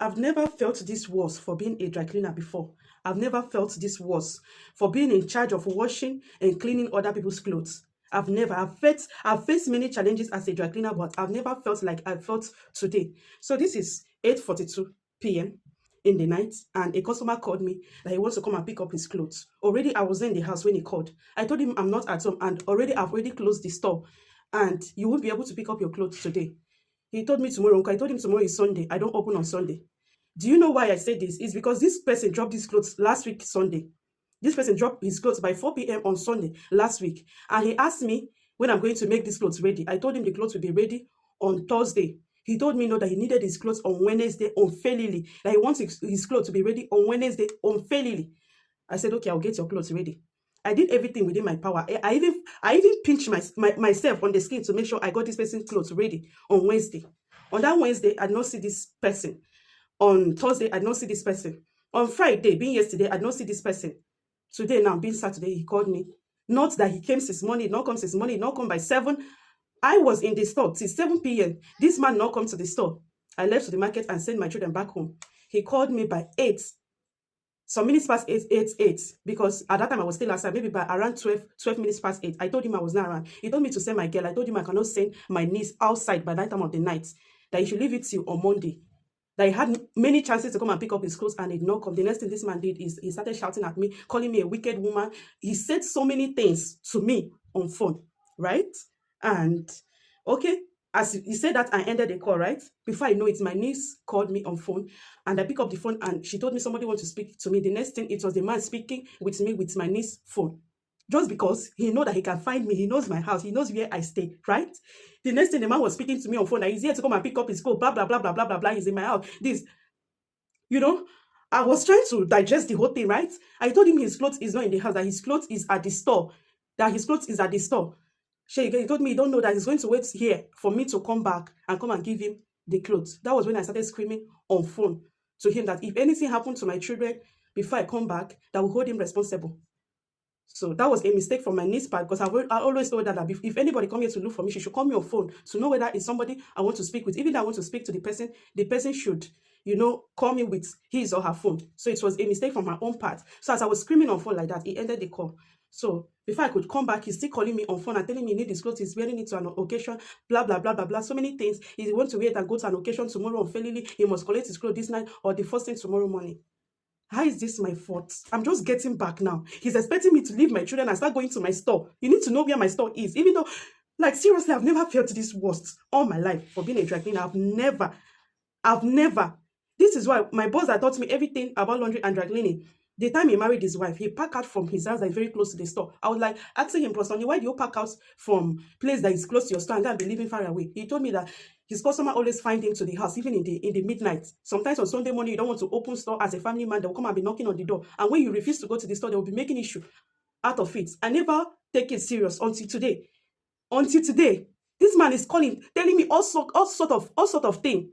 I've never felt this worse for being a dry cleaner before. I've never felt this worse for being in charge of washing and cleaning other people's clothes. I've faced many challenges as a dry cleaner, but I've never felt like I felt today. So this is 8:42 p.m. in the night, and a customer called me that he wants to come and pick up his clothes. Already I was in the house when he called. I told him I'm not at home, and I've already closed the store, and you won't be able to pick up your clothes today. He told me tomorrow. I told him tomorrow is Sunday. I don't open on Sunday. Do you know why I said this? It's because this person dropped his clothes last week, Sunday. This person dropped his clothes by 4 p.m. on Sunday last week. And he asked me when I'm going to make these clothes ready. I told him the clothes will be ready on Thursday. He told me no, that he needed his clothes on Wednesday unfairly. That he wants his clothes to be ready on Wednesday unfairly. I said, okay, I'll get your clothes ready. I did everything within my power. I even pinched myself on the skin to make sure I got this person's clothes ready on Wednesday. On that Wednesday, I did not see this person. On Thursday, I did not see this person. On Friday, being yesterday, I did not see this person. Today, now being Saturday, he called me. Not that he came since morning, not come since morning, not come by 7. I was in the store till 7 p.m. This man not come to the store. I left to the market and sent my children back home. He called me by 8. Some minutes past 8, because at that time I was still outside, maybe by around 12 minutes past 8. I told him I was not around. He told me to send my girl. I told him I cannot send my niece outside by that time of the night, that he should leave it till on Monday. That he had many chances to come and pick up his clothes and he did not come. The next thing this man did is he started shouting at me, calling me a wicked woman. He said so many things to me on phone, right? And okay, as he said that, I ended the call, right? Before I know it, my niece called me on phone and I picked up the phone and she told me somebody wants to speak to me. The next thing, it was the man speaking with me with my niece's phone. Just because he knows that he can find me, he knows my house, he knows where I stay, right? The next thing, the man was speaking to me on phone that he's here to come and pick up his clothes, blah, blah, blah, blah, blah, blah, blah, he's in my house. I was trying to digest the whole thing, right? I told him his clothes is not in the house, that his clothes is at the store, He told me he don't know that he's going to wait here for me to come back and come and give him the clothes. That was when I started screaming on phone to him that if anything happened to my children before I come back, that will hold him responsible. So that was a mistake from my niece part, because I always told her that if anybody come here to look for me, she should call me on phone to know whether it's somebody I want to speak with. Even if I want to speak to the person should, call me with his or her phone. So it was a mistake from my own part. So as I was screaming on phone like that, he ended the call. So before I could come back, he's still calling me on phone and telling me he needs his clothes, he's wearing it to an occasion, blah, blah, blah, blah, blah. So many things. He wants to wear it and go to an occasion tomorrow unfairly. He must collect his clothes this night or the first thing tomorrow morning. How is this my fault? I'm just getting back now. He's expecting me to leave my children and start going to my store. You need to know where my store is. Even though, seriously, I've never felt this worst all my life for being a dry cleaner. I've never. This is why my boss had taught me everything about laundry and dry cleaning. The time he married his wife, he parked out from his house that is very close to the store. I was like asking him personally, why do you park out from place that is close to your store and be living far away? He told me that his customer always find him to the house, even in the midnight. Sometimes on Sunday morning, you don't want to open store as a family man. They will come and be knocking on the door. And when you refuse to go to the store, they will be making issue out of it. I never take it serious until today. This man is calling, telling me all sort of thing.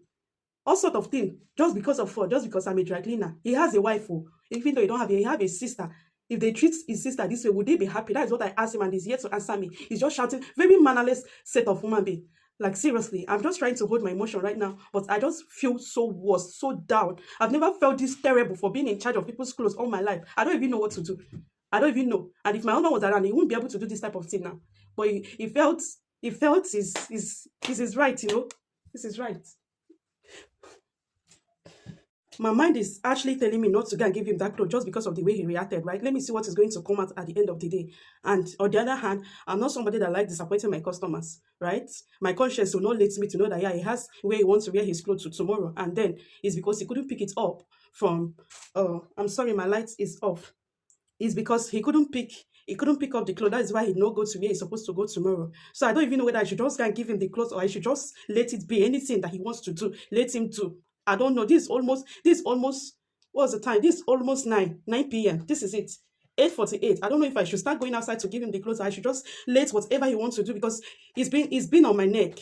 Just because I'm a dry cleaner. He has a wife, even though he have a sister. If they treat his sister this way, would they be happy? That is what I asked him, and he's yet to answer me. He's just shouting, very mannerless set of human being. Seriously, I'm just trying to hold my emotion right now, but I just feel so worse, so down. I've never felt this terrible for being in charge of people's clothes all my life. I don't even know what to do. I don't even know. And if my husband was around, he wouldn't be able to do this type of thing now. But he felt is right, This is right. My mind is actually telling me not to go and give him that clothes just because of the way he reacted, right? Let me see what is going to come out at the end of the day. And on the other hand, I'm not somebody that likes disappointing my customers, right? My conscience will not let me to know that, he has where he wants to wear his clothes to tomorrow. And then it's because he couldn't pick it up from, I'm sorry, my light is off. It's because he couldn't pick up the clothes. That is why he not go to where he's supposed to go tomorrow. So I don't even know whether I should just go and give him the clothes or I should just let it be. Anything that he wants to do, let him do. I don't know. This almost, what's the time? This is almost 9 p.m. This is it. 8:48. I don't know if I should start going outside to give him the clothes or I should just let whatever he wants to do, because he's been on my neck.